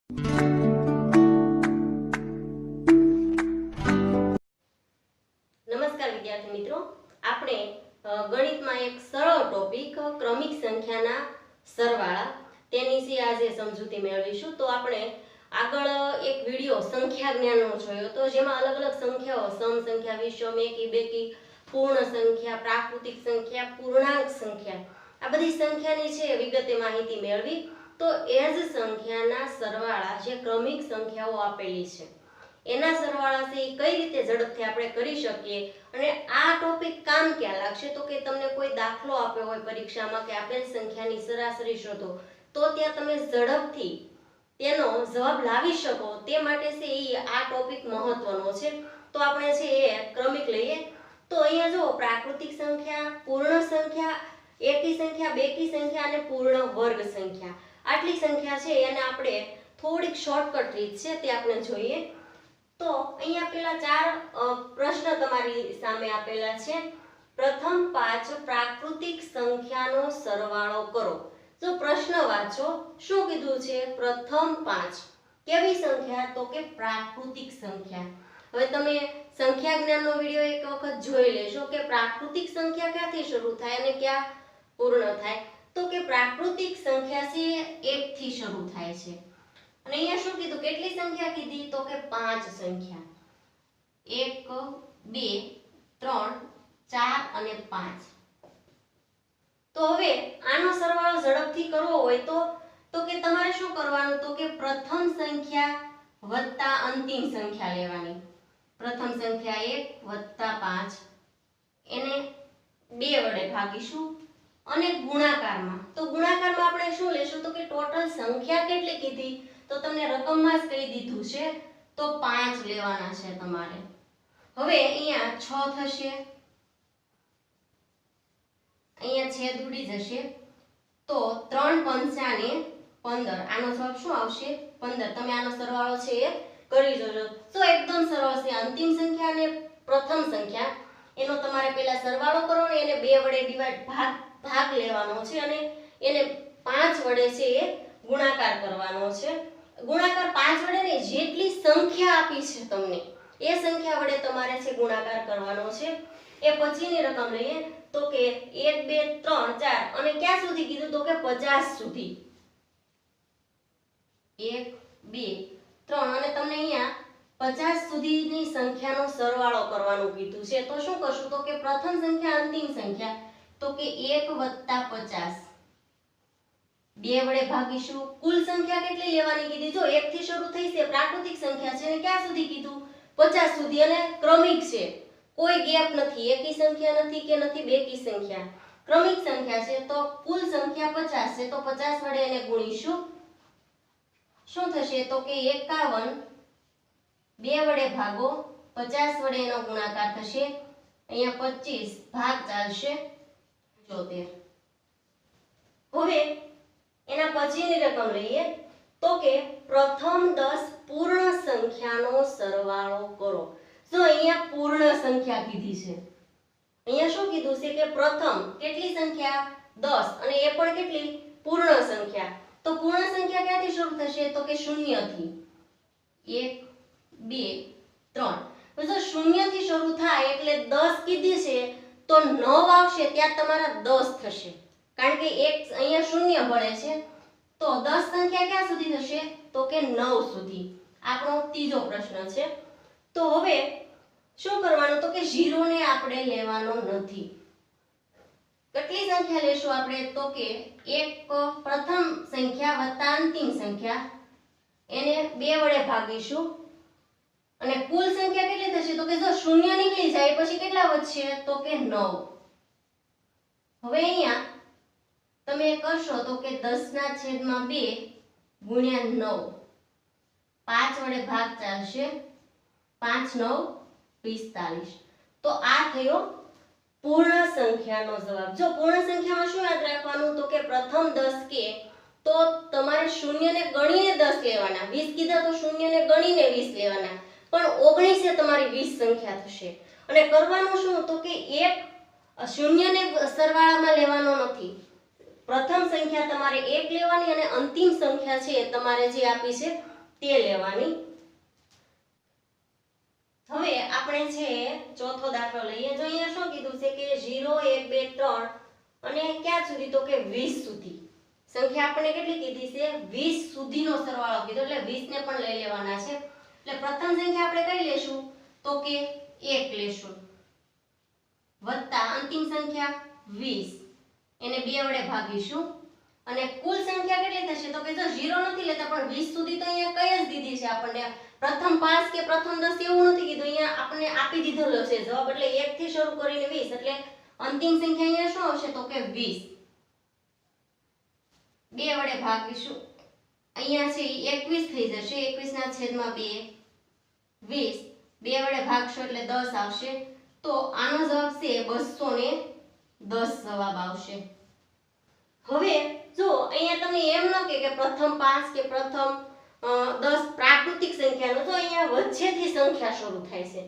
નમસ્કાર વિદ્યાર્થી મિત્રો, આપણે ગણિતમાં એક સરળ ટોપિક ક્રમિક સંખ્યાના સરવાળા તેની વિશે આજે સમજૂતી મેળવીશું। તો આપણે આગળ એક વિડિયો સંખ્યા જ્ઞાનનો જોયો તો જેમાં અલગ અલગ સંખ્યાઓ સમ સંખ્યા, વિષમ, એકી, બેકી, પૂર્ણ સંખ્યા, પ્રાકૃતિક સંખ્યા, પૂર્ણાંક સંખ્યા આ બધી સંખ્યાની છે વિગતે માહિતી મેળવી। તો એ જ સંખ્યાના સરવાળા જે ક્રમિક સંખ્યાઓ આપેલી છે એના સરવાળા છે કઈ રીતે ઝડપથી આપણે કરી શકીએ અને આ ટોપિક કામ ક્યાં લાગશે તો કે તમને કોઈ દાખલો આપ્યો હોય પરીક્ષામાં કે આપેલ સંખ્યાની સરાસરી શોધો તો ત્યાં તમે ઝડપથી તેનો જવાબ લાવી શકો તે માટે છે આ ટોપિક મહત્વનો છે। તો આપણે છે એ ક્રમિક લઈએ તો અહીંયા જો પ્રાકૃતિક સંખ્યા, પૂર્ણ સંખ્યા, એકી સંખ્યા, બેકી સંખ્યા અને પૂર્ણ વર્ગ સંખ્યા આટલી સંખ્યા છે એને આપણે થોડીક શોર્ટકટ રીત છે તે આપણે જોઈએ। તો અહીંયા પેલા ચાર પ્રશ્ન તમારી સામે આપેલા છે। પ્રથમ 5 પ્રાકૃતિક સંખ્યાનો સરવાળો કરો। જો પ્રશ્ન વાંચો શું કીધું છે? પ્રથમ 5 કેવી સંખ્યા તો કે પ્રાકૃતિક સંખ્યા। હવે તમે સંખ્યા જ્ઞાનનો વિડિયો એક વખત જોઈ લેશો કે પ્રાકૃતિક સંખ્યા ક્યાંથી શરૂ થાય અને ક્યાં પૂર્ણ થાય તો કે પ્રાકૃતિક સંખ્યા છે 1 થી શરૂ થાય છે। અને અહીંયા શું કીધું? કેટલી સંખ્યા કીધી તો કે 5 સંખ્યા 1 2 3 4 અને 5। તો હવે આનો સરવાળો ઝડપથી કરવો હોય તો કે તમારે શું કરવાનું તો કે પ્રથમ સંખ્યા વત્તા અંતિમ સંખ્યા લેવાની। પ્રથમ સંખ્યા 1 વત્તા 5 એને 2 વડે ભાગીશું અને ગુણાકારમાં તો ગુણાકારમાં આપણે શું લેશું તો કે ટોટલ સંખ્યા કેટલી કીધી તો તમને રકમમાં જ કહી દીધું છે તો 5 લેવાના છે તમારે। હવે અહીંયા 6 થશે, અહીંયા છેદ ઉડી જશે તો 3 પંચાને 15 આનો જવાબ શું આવશે? 15। તમે આનો સરવાળો છે એ કરી જોજો તો એકદમ સરળ છે। અંતિમ સંખ્યા અને પ્રથમ સંખ્યા એનો તમારે પહેલા સરવાળો કરો ને એને 2 વડે ડિવાઇડ ભાગ લેવાનો છે અને એને 5 વડે છે એ ગુણાકાર કરવાનો છે। ગુણાકાર 5 વડે ને જેટલી સંખ્યા આપી છે તમને એ સંખ્યા વડે તમારે છે ગુણાકાર કરવાનો છે। એ પછીની રકમ લઈએ તો કે 1 2 3 4 અને ક્યાં સુધી કીધું તો કે 50 સુધી 1 2 3 અને તમને અહીંયા 50 સુધીની સંખ્યાનો સરવાળો કરવાનું કીધું છે। તો શું કરશું તો કે પ્રથમ સંખ્યા અંતિમ સંખ્યા તો કે 1 + 50 2 વડે ભાગીશું। કુલ સંખ્યા કેટલી લેવાની કીધી? જો 1 થી શરૂ થઈ છે પ્રાકૃતિક સંખ્યા છે અને ક્યાં સુધી કીધું? 50 સુધી અને ક્રમિક છે કોઈ ગેપ નથી, એકી સંખ્યા નથી કે નથી બેકી સંખ્યા, ક્રમિક સંખ્યા છે તો કુલ સંખ્યા 50 છે તો 50 વડે એને ગુણીશું। શું થશે તો કે 51 2 વડે ભાગો 50 વડે એનો ગુણાકાર થશે અહીંયા 25 ભાગ ચાલશે 74। હવે એના પછીની રકમ લઈએ તો કે પ્રથમ 10 પૂર્ણ સંખ્યાનો સરવાળો કરો। જો અહીંયા પૂર્ણ સંખ્યા કીધી છે, અહીંયા શું કીધું છે કે પ્રથમ કેટલી સંખ્યા 10 અને એ પણ કેટલી પૂર્ણ સંખ્યા। તો પૂર્ણ સંખ્યા ક્યાંથી શરૂ થશે તો કે 0 થી 1 2 3। જો 0 થી શરૂ થાય એટલે 10 કીધી છે તો 9 આવશે ત્યાં તમારા 10 થશે કારણ કે એક અહીંયા 0 પડે છે તો 10 સંખ્યા ક્યાં સુધી થશે તો કે 9 સુધી। આપણો ત્રીજો પ્રશ્ન છે। તો હવે શું કરવાનું તો કે 0 ને આપણે લેવાનો નથી। કેટલી સંખ્યા લેશું આપણે તો કે એક પ્રથમ સંખ્યા વત્તા અંતિમ સંખ્યા એને 2 વડે ભાગીશું અને કુલ સંખ્યા કેટલી થશે તો કે જો 0 નીકળી જાય પછી કેટલા વધશે તો કે 9। હવે અહીંયા તમે કરશો તો કે 10/2 ગુણ્યા 9 5 વડે ભાગ ચાલશે 5 9 45। તો આ થયો પૂર્ણ સંખ્યાનો જવાબ। જો પૂર્ણ સંખ્યામાં શું યાદ રાખવાનું તો કે પ્રથમ 10 કે તો તમારે 0 ને ગણીને 10 લેવાના, 20 કીધા તો 0 ને ગણીને 20 લેવાના પણ 19 એ તમારી 20 સંખ્યા થશે। અને કરવાનું શું તો કે એક 0 ને સરવાળામાં લેવાનો નથી प्रथम संख्या तमारे 1 लेवानी अने अंतिम संख्या छे तमारे जे आपी छे ते लेवानी। હવે આપણે છે ચોથો દાખલો લઈએ। જો અહીંયા શું કીધું છે કે 0 1 2 3 અને ક્યાં સુધી તો કે 20 સુધી સંખ્યા આપણે કેટલી કીધી છે 20 સુધીનો સરવાળો કીધો એટલે 20 ને પણ લઈ લેવાના છે। એટલે પ્રથમ સંખ્યા આપણે કઈ લેશું તો કે 1 લેશું વત્તા અંતિમ સંખ્યા 20 એને 2 વડે ભાગીશું અને કુલ સંખ્યા કેટલી થશે તો કે જો 0 નથી લેતા પણ 20 સુધી તો અહીંયા કઈ જ દીધી છે આપણને प्रथम 5 के प्रथम 10 એવું નથી કીધું અહીંયા આપણે આપી દીધેલો છે જવાબ એટલે 1 થી શરૂ કરીને 20 એટલે અંતિમ સંખ્યા અહીંયા શું આવશે તો કે 20 2 વડે ભાગીશું અહીંયા છે 21 થઈ જશે 21 ના છેદમાં 2 20 2 વડે ભાગશો એટલે 10 આવશે તો આનો જવાબ છે 210 જવાબ આવશે। હવે જો અહીંયા તમને એમ ન કે પ્રથમ 5 કે પ્રથમ 10 प्राकृतिक संख्या नो तो अहींया वच्चेथी संख्या शुरू थाय छे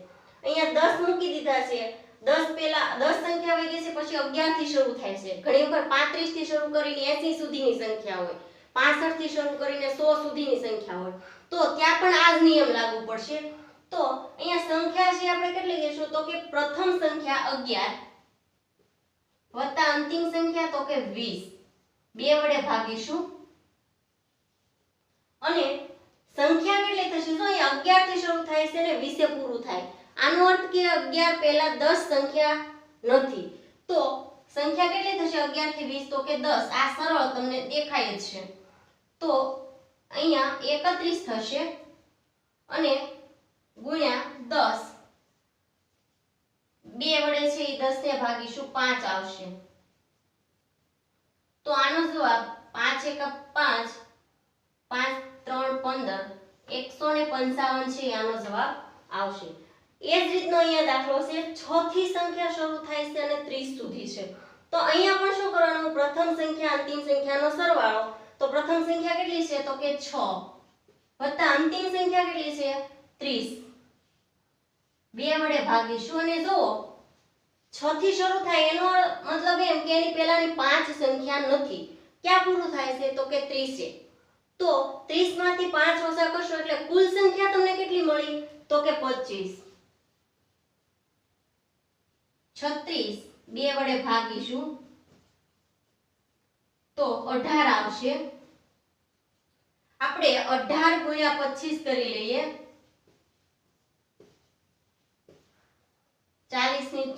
अहींया 10 मूकी दीधा छे 10 पहेला 10 संख्या वही गई छे पछी 11 थी शुरू थाय छे घणी वखत 35 थी शुरू करीने 80 सुधीनी संख्या होय 65 थी शुरू करीने 100 सुधीनी संख्या होय तो त्या पण आ ज नियम लागू पड़शे। तो अहींया संख्या छे आपणे કેટલી લેશું તો કે प्रथम संख्या 11 वत्ता अंतिम संख्या तो के 20 2 वडे भागीशुं અને संख्या કેટલી થશે જો અહીં 11 થી શરૂ થાય છે ને 20 એ પૂરું થાય આનો અર્થ કે 11 પહેલા 10 સંખ્યા નથી તો સંખ્યા કેટલી થશે 11 થી 20 તો કે 10 આ સરળ તમને દેખાય જ છે તો અહીંયા 31 થશે અને ગુણ્યા 10 2 વડે છે એ 10 ને ભાગીશું 5 આવશે તો આનો જવાબ 5 * 5 5 3 15 155 છે આનો જવાબ આવશે। એ જ રીતનો અહીંયા દાખલો છે 6 થી સંખ્યા શરૂ થાય છે અને 30 સુધી છે તો અહીંયા પણ શું કરવાનું પ્રથમ સંખ્યા અંતિમ સંખ્યાનો સરવાળો તો પ્રથમ સંખ્યા કેટલી છે તો કે 6 વત્તા અંતિમ સંખ્યા કેટલી છે 30 2 વડે ભાગીશું અને જો 6 થી શરૂ થાય એનો મતલબ એમ કે એની પહેલાની 5 સંખ્યા નથી ક્યાં પૂરું થાય છે તો કે 30 છે तो 30 मांथी 5 ओछा करशो એટલે કુલ સંખ્યા તમને કેટલી મળી તો કે 25 36 2 વડે ભાગીશું તો 18 આવશે આપણે 18 ગુણ્યા 25 કરી લઈએ 40 ની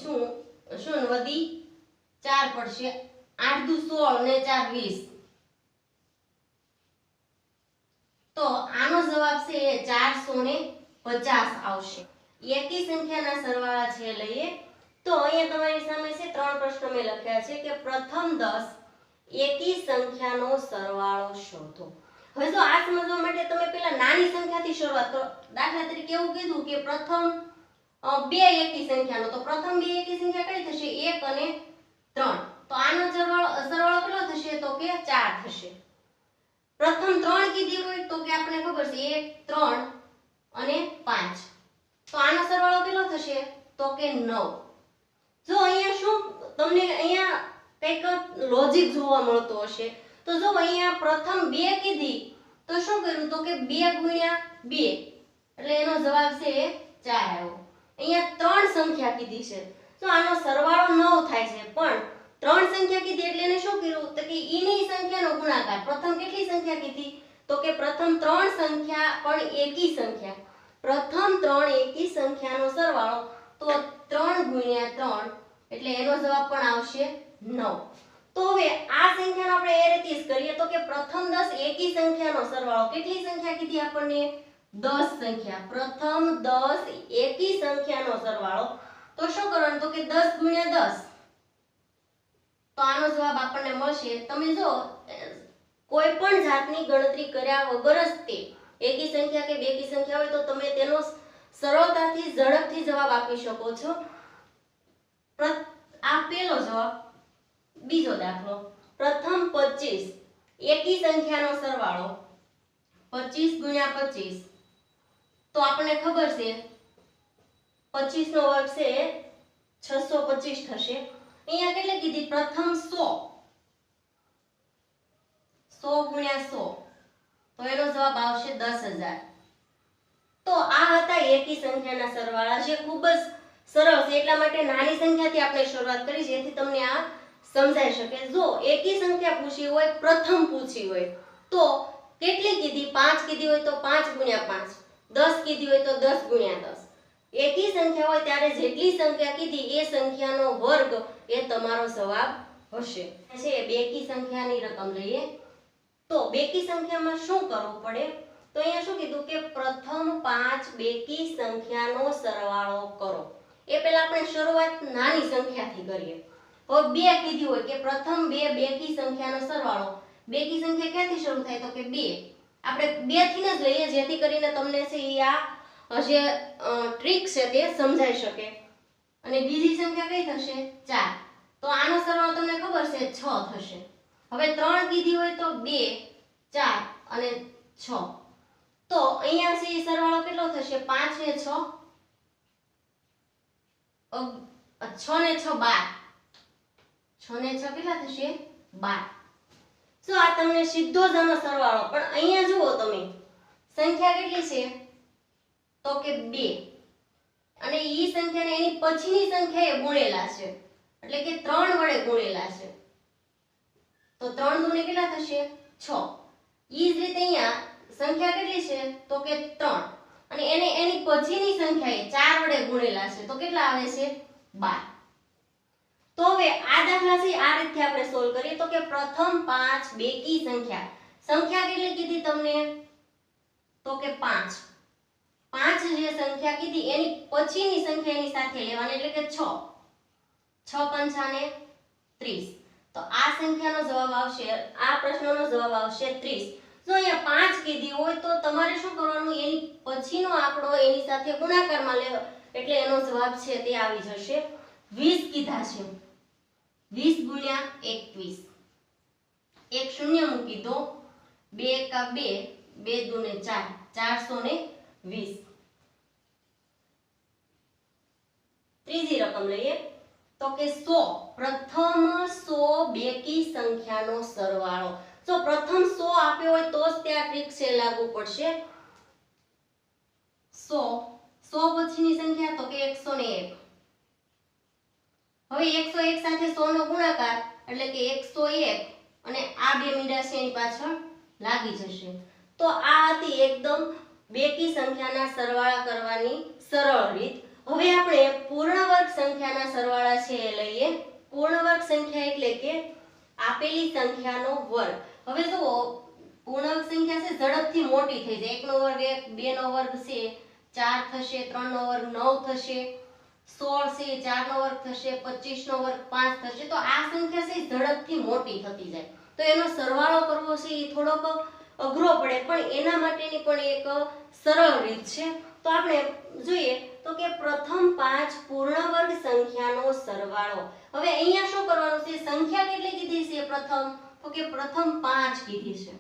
શૂન્ય વધી 4 પડશે 8 દુ 16 ને 4 20 तो आनो जवाब से 450 आवशे। एकी संख्याना सरवाळा छे लईए तो अहींया तमारी सामे छे 3 प्रश्न में लख्या छे के प्रथम 10 एकी संख्यानो सरवाळो शोधो। हवे जो आ समजवा माटे तमे पेला नानी संख्याथी शरूआत करो दाखला तरीके एवुं कीधुं के प्रथम 2 एकी संख्यानो तो प्रथम 2 एकी संख्या कई थशे 1 અને 3 तो आनो सरवाळो કેટલો થશે તો કે 4 થશે। प्रथम 3 कीधी होय तो के आपने खबर छे 1 3 અને 5 तो આનો સરવાળો કેટલો થશે તો કે 9। જો અહીંયા શું તમને અહીંયા કઈક લોજિક જોવા મળતો હશે તો જો અહીંયા પ્રથમ 2 कीधी તો શું કર્યું તો કે 2 ગુણ્યા 2 એટલે એનો જવાબ છે 4 આવ્યો। અહીંયા 3 સંખ્યા कीधी છે તો આનો સરવાળો 9 થાય છે પણ 3 संख्या कीधी એટલે એને શું કર્યું તો કે ઈની સંખ્યાનો ગુણાકાર પ્રથમ કેટલી સંખ્યા કીધી તો કે પ્રથમ 3 સંખ્યા પણ એકી સંખ્યા પ્રથમ 3 એકી સંખ્યાનો સરવાળો તો 3 ગુણ્યા 3 એટલે એનો જવાબ પણ આવશે 9। તો હવે આ સંખ્યાનો આપણે એ રીતે જ કરીએ તો કે પ્રથમ 10 એકી સંખ્યાનો સરવાળો કેટલી સંખ્યા કીધી આપણને 10 संख्या प्रथम 10 एकी संख्यानो सरवाळो तो શું કરવાનું તો કે 10 ગુણ્યા 10 तो आनो जवाब आपने मळशे। तमे जो कोई पण जातनी गणतरी कर्या वगर ज ते एकी संख्या के बेकी संख्या होय तो तमे तेनो सरळताथी झड़पथी जवाब आपी शको छो। आ पेलो जवाब। बीजो दाखलो प्रथम 25 एकी संख्यानो सरवाळो 25 गुण્યા 25 तो आपने खबर छे 25 નો વર્ગ છે 625 થશે। અહીંયા કેટલે કીધી પ્રથમ 100 100 ગુણ્યા 100 તો એનો જવાબ આવશે 10,000. તો આ હતા એકી સંખ્યાના સરવાળા, જે ખૂબ જ સરળ છે. એટલા માટે નાની સંખ્યાથી આપણે શરૂઆત કરી જેથી તમને આ સમજાઈ શકે. જો એકી સંખ્યા પૂછી હોય, પ્રથમ પૂછી હોય તો કેટલી કીધી? 5 કીધી હોય તો 5 ગુણ્યા 5, 10 કીધી હોય તો 10 ગુણ્યા 10. એકી સંખ્યા હોય ત્યારે જેટલી સંખ્યા કીધી એ સંખ્યાનો વર્ગ એ તમારો જવાબ હશે. છે બેકી સંખ્યાની રકમ લઈએ તો બેકી સંખ્યામાં શું કરવું પડે? તો અહીંયા શું કીધું કે પ્રથમ 5 બેકી સંખ્યાનો સરવાળો કરો. એ પહેલા આપણે શરૂઆત નાની સંખ્યાથી કરીએ. હવે 2 કીધી હોય કે પ્રથમ 2 બેકી સંખ્યાનો સરવાળો. બેકી સંખ્યા ક્યાંથી શરૂ થાય? તો કે 2. આપણે 2 થી જ લઈએ જેથી કરીને તમને છે આ જે ટ્રીક છે તે સમજાઈ શકે. અને બીજી સંખ્યા કઈ થશે? 4. તો આનો સરવાળો તમને ખબર છે 6 થશે. હવે 3 કીધી હોય તો 2, 4 અને 6. તો અહીંયા છે સરવાળો કેટલો થશે? 5 ને 6 6 ને 6 12. 6 ને 6 કેટલા થશે? 12. તો આ તમને સીધો જ આનો સરવાળો. પણ અહીંયા જુઓ તમે સંખ્યા કેટલી છે? તો કે 2. અને ઈ સંખ્યાને એની પછીની સંખ્યાએ ગુણેલા છે એટલે કે 3 વડે ગુણેલા છે. તો 3 દુને કેટલા થશે? 6. ઈ જ રીતે અહીંયા સંખ્યા કેટલી છે? તો કે 3. અને એને એની પછીની સંખ્યાએ 4 વડે ગુણેલા છે તો કેટલા આવે છે? 12. તો હવે આ દાખલા છે આ રીતે આપણે સોલ્વ કરીએ તો કે પ્રથમ 5 બેકી સંખ્યા. સંખ્યા કેટલી કીધી તમને? તો કે 5. 5 જે સંખ્યા કીધી એની પછીની સંખ્યા એની સાથે લેવાની એટલે કે 6. 6 પંચાને 30. તો આ સંખ્યાનો જવાબ આવશે, આ પ્રશ્નનો જવાબ આવશે 30. જો અહીંયા 5 કીધી હોય તો તમારે શું કરવાનું? એની પછીનો આંકડો એની સાથે ગુણાકારમાં લેવો એટલે એનો જવાબ છે તે આવી જશે 20 કીધા છે. 20 ગુણ્યા 21. એક શૂન્ય મૂકી દો. 2 એકા 2, 2 દુને 4, 420. ત્રીજી રકમ લઈએ તો કે 100. પ્રથમ 100 બેકી સંખ્યાનો સરવાળો. જો પ્રથમ 100 આપ્યો હોય તો જ ત્યાં ટ્રીક છે લાગુ પડશે. 100 પછીની સંખ્યા તો કે 101. હવે 101 સાથે 100 નો ગુણાકાર એટલે કે 101 અને આ બે મીંડા છે એની પાછળ લાગી જશે. તો આ હતી એકદમ બેકી સંખ્યાના સરવાળા કરવાની સરળ રીત. હવે આપણે પૂર્ણ વર્ગ સંખ્યાના સરવાળા છે એ લઈએ. પૂર્ણ વર્ગ સંખ્યા એટલે કે આપેલી સંખ્યાનો વર્ગ. હવે જુઓ પૂર્ણ વર્ગ સંખ્યા છે ઝડપથી મોટી થઈ જાય. 1 નો વર્ગ 1, 2 નો વર્ગ છે 4 થશે, 3 નો વર્ગ 9 થશે, 16 છે 4 નો વર્ગ થશે, 25 નો વર્ગ 5 થશે. તો આ સંખ્યા છે ઝડપથી મોટી થતી જાય તો એનો સરવાળો કરવો છે એ થોડોક અઘરો પડે, પણ એના માટેની પણ એક સરળ રીત છે. તો આપણે જોઈએ તો કે પ્રથમ 5 પૂર્ણ વર્ગ સંખ્યાનો સરવાળો. હવે અહીંયા શું કરવાનું છે? સંખ્યા કેટલી કીધી છે પ્રથમ? તો કે પ્રથમ 5 કીધી છે.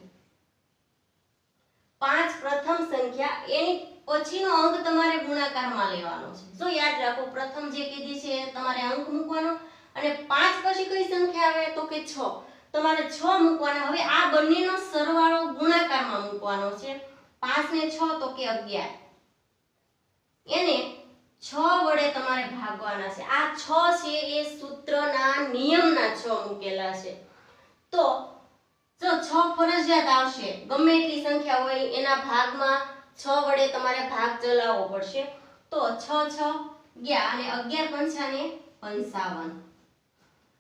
5 પ્રથમ સંખ્યા, એની પછીનો અંક તમારે ગુણાકારમાં લેવાનો છે. જો યાદ રાખો પ્રથમ જે કીધી છે તમારે અંક મૂકવાનો અને 5 પછી કઈ સંખ્યા આવે? તો કે 6. તમારે 6 મૂકવાના. હવે આ બંનેનો સરવાળો ગુણાકારમાં મૂકવાનો છે. 5 ને 6 તો કે 11. એને 6 વડે તમારે ભાગવાના છે. આ 6 છે એ સૂત્રના નિયમના 6 મૂકેલા છે. તો જો 6 ફરજિયાત આવશે. ગમે એટલી સંખ્યા હોય એના ભાગમાં 6 વડે તમારે ભાગ ચલાવવો પડશે. તો 6 6 ગયા અને 11 પંચાને 55.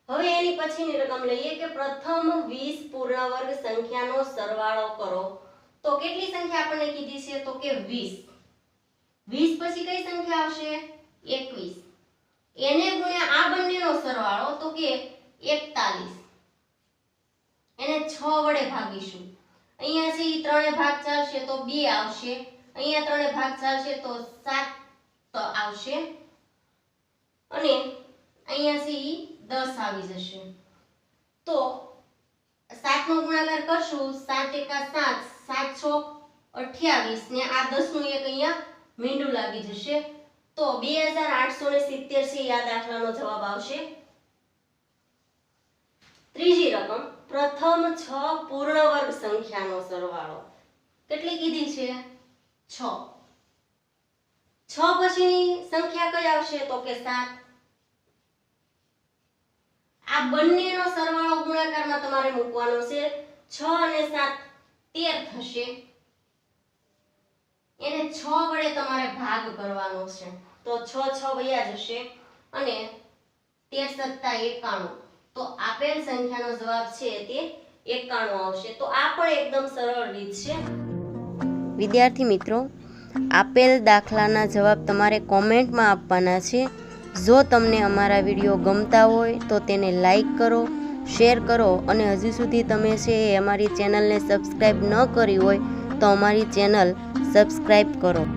હવે એની પછીની રકમ લઈએ કે પ્રથમ 20 પૂર્ણ વર્ગ સંખ્યાનો સરવાળો કરો. તો કેટલી સંખ્યા આપણને કીધી છે? તો કે 20. 20 પછી કઈ સંખ્યા આવશે? 21. એને ગુણ્યા આ બંનેનો સરવાળો તો કે 41. એને 6 વડે ભાગીશું. અહીંયા છે ઈ ત્રણે ભાગ ચાલશે તો 2 આવશે. અહીંયા ત્રણે ભાગ ચાલશે તો 7 આવશે અને અહીંયા છે ઈ 10 આવી જશે. તો 7 નો ગુણાકાર કરશું. 7 એકા 7, 7 6 28 ને આ 10 નું એક અહીંયા મીંડું લાગી જશે. તો 2870 છે આ દાખલાનો જવાબ આવશે. ત્રીજી રકમ પ્રથમ 6 પૂર્ણ વર્ગ સંખ્યાનો સરવાળો. કેટલી કીધી છે? 6. 6 પછીની સંખ્યા કઈ આવશે? તો કે 7. આ બંનેનો સરવાળો ગુણાકારમાં તમારે મૂકવાનો છે. 6 અને 7 13 થશે. એને 6 વડે તમારે ભાગ કરવાનો છે. તો 6 વયા જશે અને 13 + 91. તો આપેલ સંખ્યાનો જવાબ છે તે 91 આવશે. તો આ પણ એકદમ સરળ રીત છે. વિદ્યાર્થી મિત્રો, આપેલ દાખલાના જવાબ તમારે કોમેન્ટમાં આપવાના છે. જો તમને અમારા વિડીયો ગમતા હોય તો તેને લાઈક કરો, શેર કરો અને હજુ સુધી તમે છે એ અમારી ચેનલને સબસ્ક્રાઈબ ન કરી હોય તો અમારી ચેનલ સબસ્ક્રાઈબ કરો.